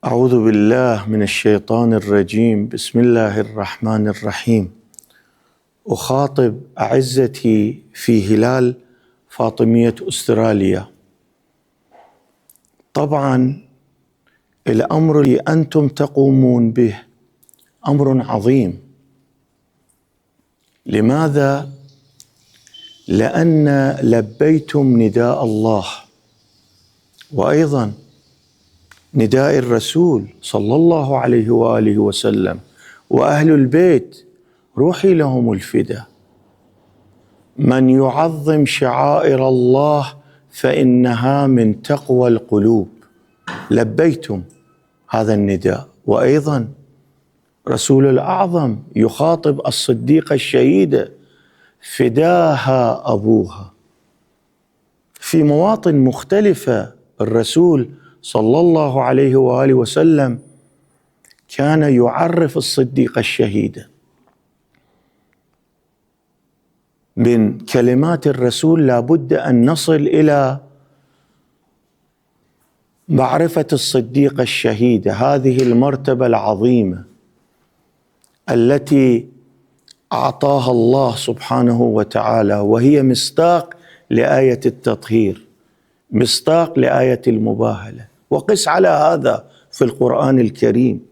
أعوذ بالله من الشيطان الرجيم. بسم الله الرحمن الرحيم. أخاطب أعزتي في هلال فاطمية أستراليا. طبعا الأمر اللي أنتم تقومون به أمر عظيم. لماذا؟ لأن لبيتم نداء الله وأيضا نداء الرسول صلى الله عليه وآله وسلم وأهل البيت، روحي لهم الفداء. من يعظم شعائر الله فإنها من تقوى القلوب. لبيتم هذا النداء. وأيضا رسول الأعظم يخاطب الصديقة الشهيدة فداها أبوها. في مواطن مختلفة الرسول صلى الله عليه وآله وسلم كان يعرف الصديقة الشهيدة. من كلمات الرسول لابد أن نصل إلى معرفة الصديقة الشهيدة، هذه المرتبة العظيمة التي أعطاها الله سبحانه وتعالى، وهي مصداق لآية التطهير، مصداق لآية المباهلة. وقس على هذا في القرآن الكريم.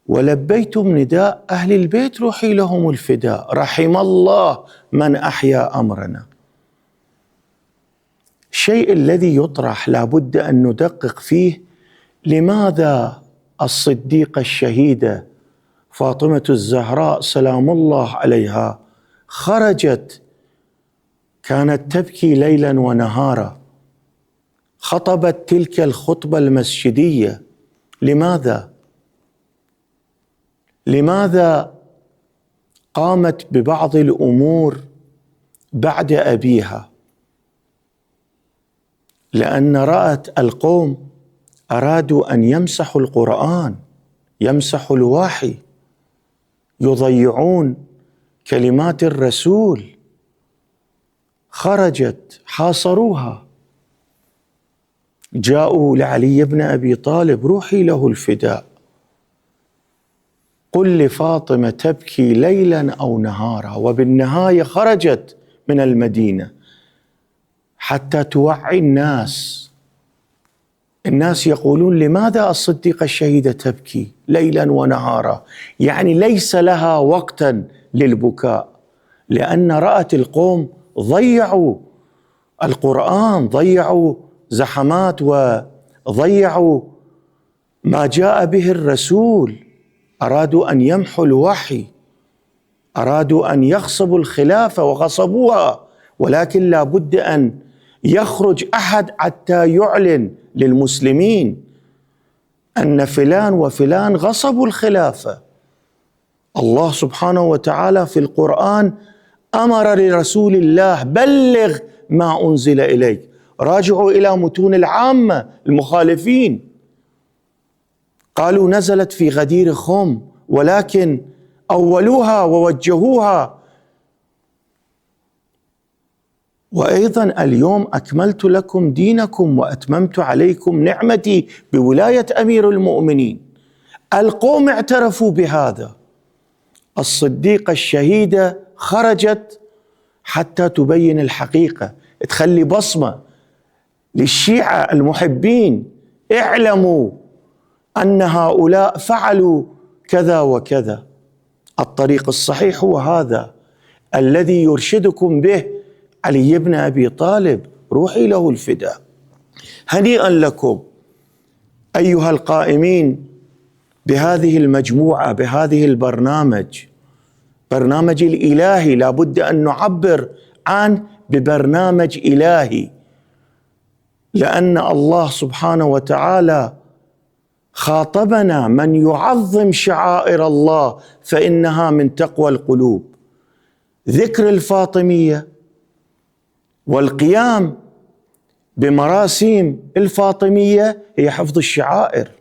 ولبيتم نداء أهل البيت، روحي لهم الفداء. رحم الله من أحيا أمرنا. الشيء الذي يطرح لابد أن ندقق فيه: لماذا الصديقة الشهيدة فاطمة الزهراء سلام الله عليها خرجت، كانت تبكي ليلا ونهارا، خطبت تلك الخطبة المسجدية؟ لماذا؟ لماذا قامت ببعض الأمور بعد أبيها؟ لأن رأت القوم أرادوا أن يمسحوا القرآن، يمسحوا الوحي، يضيعون كلمات الرسول. خرجت، حاصروها، جاءوا لعلي بن أبي طالب: روحي له الفداء. قل لفاطمة تبكي ليلا أو نهارا. وبالنهاية خرجت من المدينة حتى توعي الناس. الناس يقولون: لماذا الصديقة الشهيدة تبكي ليلا ونهارا؟ يعني ليس لها وقتا للبكاء، لأن رأت القوم ضيعوا القرآن، ضيعوا زحمات، وضيعوا ما جاء به الرسول. أرادوا أن يمحوا الوحي، أرادوا أن يغصبوا الخلافة وغصبوها، ولكن لا بد أن يخرج أحد حتى يعلن للمسلمين أن فلان وفلان غصبوا الخلافة. الله سبحانه وتعالى في القرآن أمر لرسول الله: بلغ ما أنزل إليك. راجعوا إلى متون العامة المخالفين، قالوا نزلت في غدير خم، ولكن أولوها ووجهوها. وأيضا اليوم أكملت لكم دينكم وأتممت عليكم نعمتي بولاية أمير المؤمنين. القوم اعترفوا بهذا. الصديقة الشهيدة خرجت حتى تبين الحقيقة، تخلي بصمة للشيعة المحبين: اعلموا أن هؤلاء فعلوا كذا وكذا. الطريق الصحيح هو هذا الذي يرشدكم به علي بن أبي طالب. روحي له الفداء. هنيئا لكم أيها القائمين بهذه المجموعة، بهذه البرنامج، برنامج الإلهي. لابد أن نعبر عنه ببرنامج إلهي، لأن الله سبحانه وتعالى خاطبنا: من يعظم شعائر الله فإنها من تقوى القلوب. ذكر الفاطمية والقيام بمراسيم الفاطمية هي حفظ الشعائر.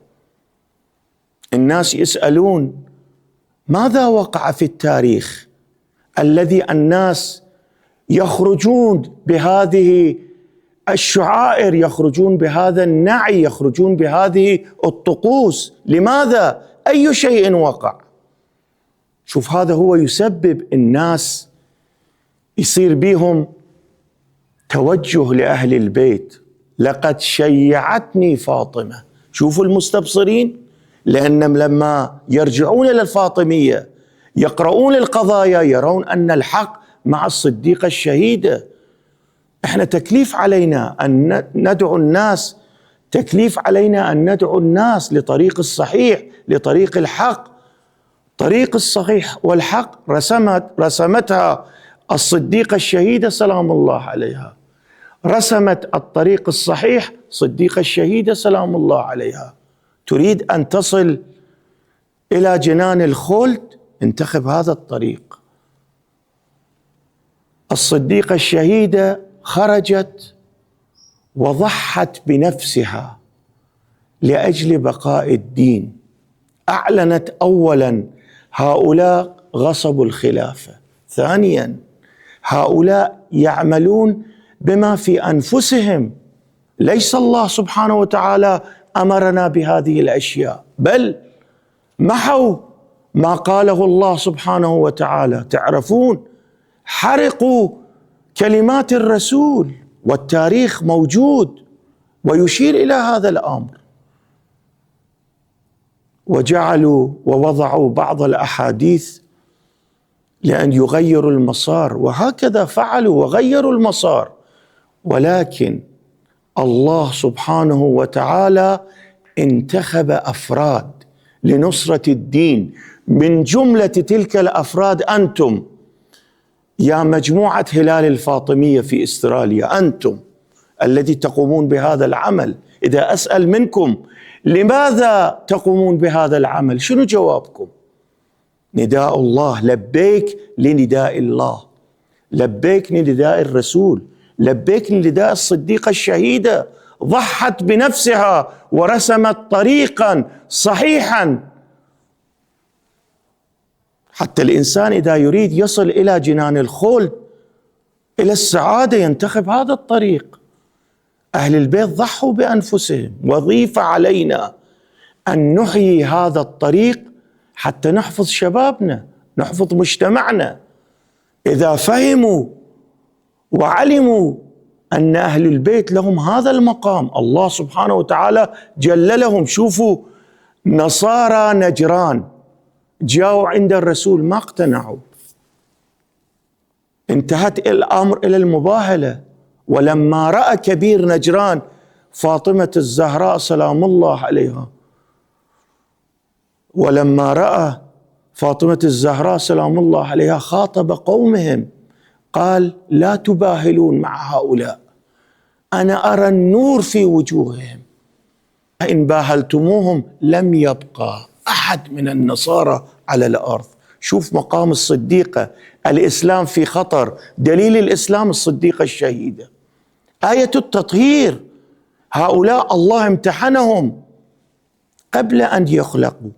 الناس يسألون: ماذا وقع في التاريخ الذي الناس يخرجون بهذه الشعائر يخرجون بهذا النعي، يخرجون بهذه الطقوس. لماذا؟ أي شيء وقع؟ شوف، هذا هو يسبب الناس يصير بيهم توجه لأهل البيت. لقد شيعتني فاطمة. شوفوا المستبصرين، لأنهم لما يرجعون إلى الفاطمية يقرؤون القضايا يرون أن الحق مع الصديقة الشهيدة. احنا تكليف علينا أن ندعو الناس، تكليف علينا أن ندعو الناس لطريق الصحيح، لطريق الحق. طريق الصحيح والحق رسمتها الصديقة الشهيدة سلام الله عليها، رسمت الطريق الصحيح صديقة الشهيدة سلام الله عليها. تريد أن تصل إلى جنان الخلد، انتخب هذا الطريق. الصديقة الشهيدة خرجت وضحت بنفسها لأجل بقاء الدين. أعلنت أولاً هؤلاء غصبوا الخلافة، ثانياً هؤلاء يعملون بما في أنفسهم، ليس الله سبحانه وتعالى أمرنا بهذه الأشياء، بل محوا ما قاله الله سبحانه وتعالى. تعرفون، حرقوا كلمات الرسول، والتاريخ موجود ويشير إلى هذا الأمر. وجعلوا ووضعوا بعض الأحاديث لأن يغيروا المسار، وهكذا فعلوا وغيروا المسار. ولكن الله سبحانه وتعالى انتخب أفراد لنصرة الدين. من جملة تلك الأفراد أنتم يا مجموعة هلال الفاطمية في استراليا، أنتم الذي تقومون بهذا العمل. إذا أسأل منكم لماذا تقومون بهذا العمل، شنو جوابكم؟ نداء الله، لبيك لنداء الله، لبيك لنداء الرسول، لبيك لنداء الصديقة الشهيدة. ضحت بنفسها ورسمت طريقا صحيحا حتى الإنسان إذا يريد يصل إلى جنان الخلد، إلى السعادة، ينتخب هذا الطريق. أهل البيت ضحوا بأنفسهم، وظيفة علينا أن نحيي هذا الطريق حتى نحفظ شبابنا، نحفظ مجتمعنا. إذا فهموا وعلموا أن أهل البيت لهم هذا المقام، الله سبحانه وتعالى جللهم. شوفوا، نصارى نجران جاءوا عند الرسول ما اقتنعوا، انتهت الأمر إلى المباهلة. ولما رأى كبير نجران فاطمة الزهراء سلام الله عليها، ولما رأى فاطمة الزهراء سلام الله عليها خاطب قومهم قال: لا تباهلون مع هؤلاء، أنا أرى النور في وجوههم، إن باهلتموهم لم يبقى أحد من النصارى على الأرض. شوف مقام الصديقة، الإسلام في خطر، دليل الإسلام الصديقة الشهيدة. آية التطهير، هؤلاء الله امتحنهم قبل أن يخلقوا،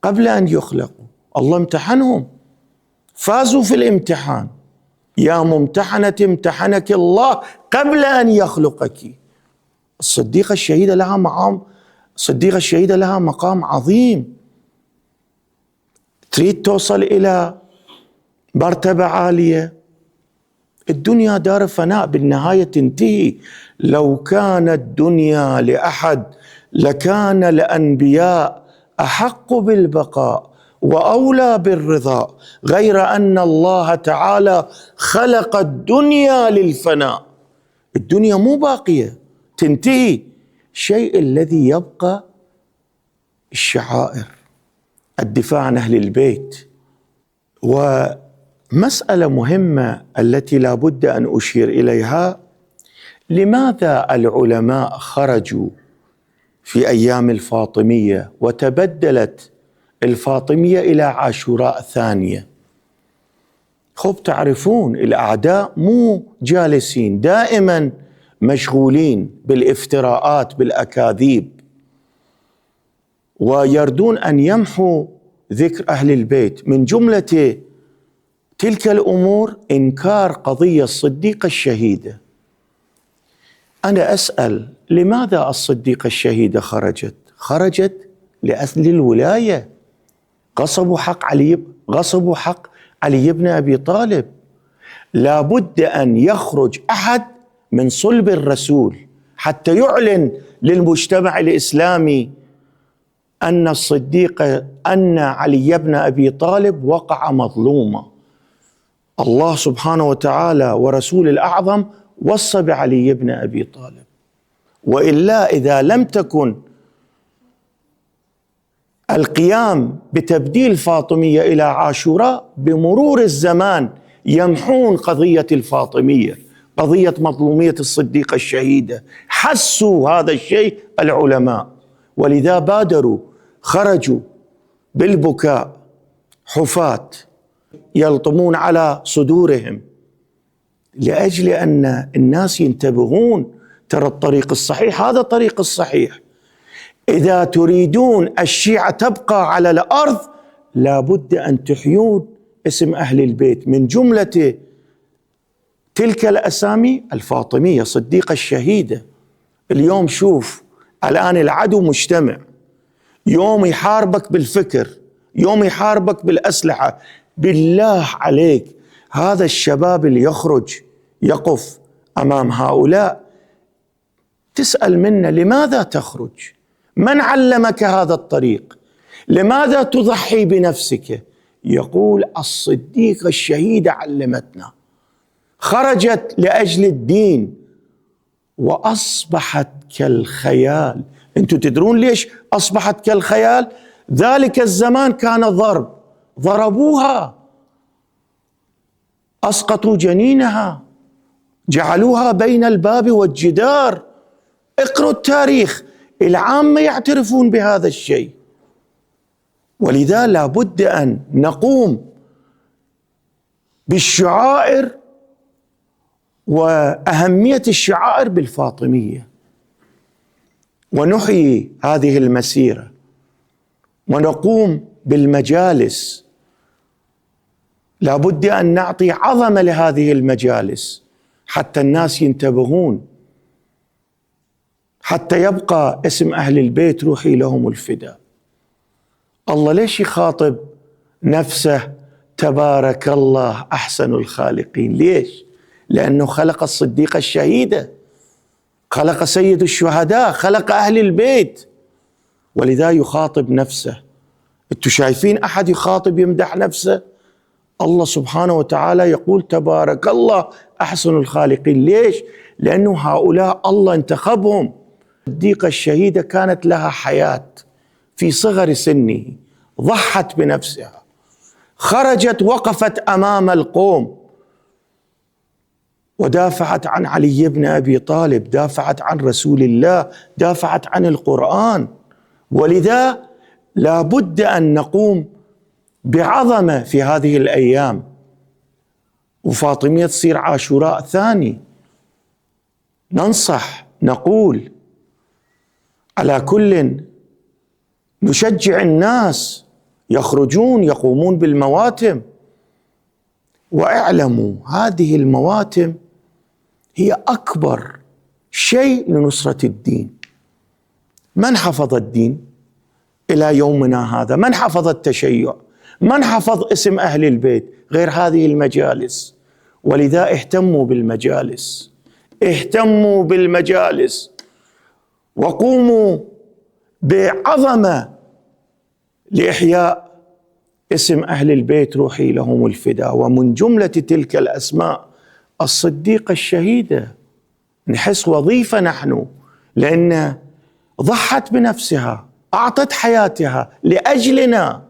قبل أن يخلقوا الله امتحنهم، فازوا في الامتحان. يا ممتحنة امتحنك الله قبل أن يخلقك. الصديقة الشهيدة لها مقام، الصديقة الشهيدة لها مقام عظيم. تريد توصل إلى مرتبة عالية، الدنيا دار فناء، بالنهاية تنتهي. لو كانت الدنيا لأحد لكان الأنبياء أحق بالبقاء وأولى بالرضا، غير أن الله تعالى خلق الدنيا للفناء. الدنيا مو باقية، تنتهي. الشيء الذي يبقى الشعائر، الدفاع عن أهل البيت. ومسألة مهمة التي لا بد أن أشير إليها: لماذا العلماء خرجوا في أيام الفاطمية وتبدلت الفاطمية إلى عاشوراء ثانية؟ خب تعرفون الأعداء مو جالسين، دائما مشغولين بالافتراءات بالأكاذيب، ويردون أن يمحوا ذكر أهل البيت. من جملة تلك الأمور إنكار قضية الصديقة الشهيدة. أنا أسأل لماذا الصديقة الشهيدة خرجت لأجل الولاية. غصبوا حق علي بن أبي طالب. لا بد أن يخرج أحد من صلب الرسول حتى يعلن للمجتمع الإسلامي أن علي بن أبي طالب وقع مظلوما. الله سبحانه وتعالى ورسول الأعظم وصى بعلي بن أبي طالب، وإلا إذا لم تكن القيام بتبديل فاطمية إلى عاشوراء، بمرور الزمان يمحون قضية الفاطمية، قضية مظلومية الصديقة الشهيدة. حسوا هذا الشيء العلماء، ولذا بادروا، خرجوا بالبكاء حفاة يلطمون على صدورهم لأجل أن الناس ينتبهون. ترى الطريق الصحيح هذا الطريق الصحيح. إذا تريدون الشيعة تبقى على الأرض لا بد أن تحيون اسم أهل البيت. من جملة تلك الأسامي الفاطمية، صديقة الشهيدة. اليوم شوف، الآن العدو مجتمع، يوم يحاربك بالفكر، يوم يحاربك بالأسلحة. بالله عليك هذا الشباب اللي يخرج يقف أمام هؤلاء تسأل منه لماذا تخرج؟ من علمك هذا الطريق؟ لماذا تضحي بنفسك؟ يقول الصديقة الشهيدة علمتنا. خرجت لأجل الدين وأصبحت كالخيال. أنتم تدرون ليش أصبحت كالخيال؟ ذلك الزمان كان ضربوها، أسقطوا جنينها، جعلوها بين الباب والجدار. اقروا التاريخ، العامة يعترفون بهذا الشيء. ولذا لا بد أن نقوم بالشعائر وأهمية الشعائر بالفاطمية، ونحيي هذه المسيرة، ونقوم بالمجالس. لا بد أن نعطي عظمة لهذه المجالس حتى الناس ينتبهون، حتى يبقى اسم أهل البيت روحي لهم الفداء. الله ليش يخاطب نفسه تبارك الله أحسن الخالقين؟ ليش؟ لأنه خلق الصديقة الشهيدة، خلق سيد الشهداء، خلق أهل البيت، ولذا يخاطب نفسه. أنتم شايفين أحد يخاطب يمدح نفسه؟ الله سبحانه وتعالى يقول تبارك الله أحسن الخالقين. ليش؟ لأنه هؤلاء الله انتخبهم. الصديقة الشهيدة كانت لها حياة في صغر سنه، ضحت بنفسها، خرجت وقفت أمام القوم ودافعت عن علي بن أبي طالب، دافعت عن رسول الله، دافعت عن القرآن. ولذا لا بد أن نقوم بعظمة في هذه الأيام، وفاطمية تصير عاشوراء ثاني. ننصح، نقول على كل نشجع الناس يخرجون يقومون بالمواتم. واعلموا هذه المواتم هي أكبر شيء لنصرة الدين. من حفظ الدين إلى يومنا هذا؟ من حفظ التشيع؟ من حفظ اسم أهل البيت غير هذه المجالس؟ ولذا اهتموا بالمجالس، اهتموا بالمجالس، وقوموا بعظمة لإحياء اسم أهل البيت روحي لهم الفداء. ومن جملة تلك الأسماء الصديقة الشهيدة. نحس وظيفة نحن، لأن ضحت بنفسها، أعطت حياتها لأجلنا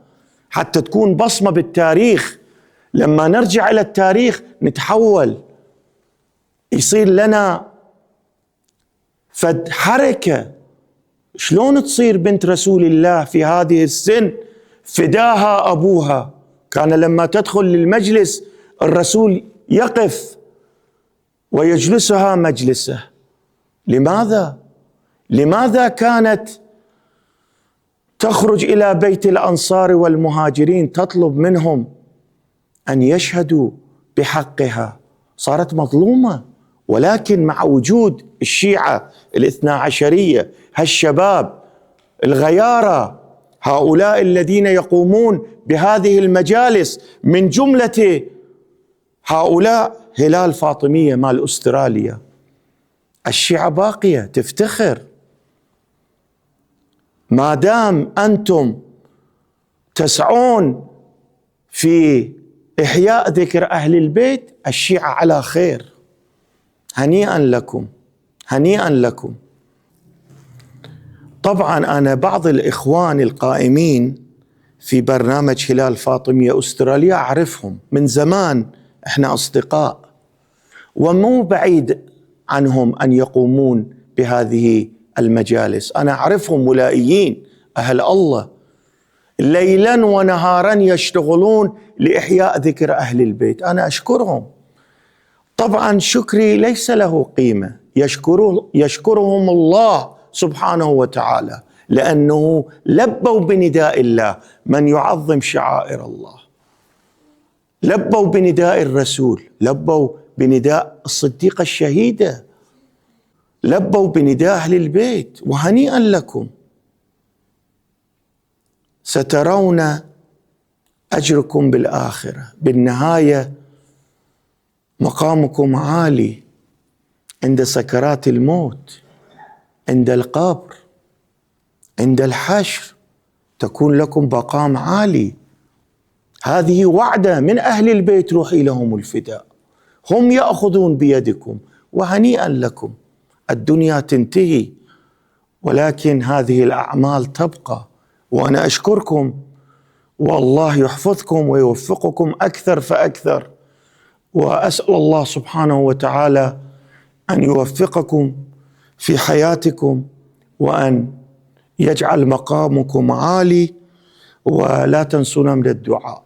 حتى تكون بصمة بالتاريخ. لما نرجع إلى التاريخ نتحول، يصير لنا فد حركة. شلون تصير بنت رسول الله في هذه السن فداها أبوها؟ كان لما تدخل للمجلس الرسول يقف ويجلسها مجلسه. لماذا؟ لماذا كانت تخرج إلى بيت الأنصار والمهاجرين تطلب منهم أن يشهدوا بحقها؟ صارت مظلومة ولكن مع وجود الشيعة الاثنا عشرية، هالشباب الغيارة، هؤلاء الذين يقومون بهذه المجالس، من جملة هؤلاء هلال فاطمية مال أستراليا، الشيعة باقية تفتخر. ما دام أنتم تسعون في إحياء ذكر أهل البيت، الشيعة على خير. هنيئا لكم، هنيئا لكم. طبعا أنا بعض الإخوان القائمين في برنامج هلال فاطمية أستراليا أعرفهم من زمان، إحنا أصدقاء، ومو بعيد عنهم أن يقومون بهذه المجالس. أنا أعرفهم ولائيين أهل الله، ليلا ونهارا يشتغلون لإحياء ذكر أهل البيت، أنا أشكرهم. طبعا شكري ليس له قيمة، يشكرهم الله سبحانه وتعالى، لأنه لبوا بنداء الله. من يعظم شعائر الله، لبوا بنداء الرسول، لبوا بنداء الصديقة الشهيدة، لبوا بنداء أهل البيت، وهنيئا لكم. سترون أجركم بالآخرة، بالنهاية مقامكم عالي عند سكرات الموت، عند القبر، عند الحشر، تكون لكم مقام عالي. هذه وعدة من أهل البيت، روحي لهم الفداء، هم يأخذون بيدكم، وهنيئا لكم. الدنيا تنتهي، ولكن هذه الأعمال تبقى. وأنا أشكركم، والله يحفظكم ويوفقكم أكثر فأكثر، وأسأل الله سبحانه وتعالى أن يوفقكم في حياتكم، وأن يجعل مقامكم عالي، ولا تنسونا من الدعاء.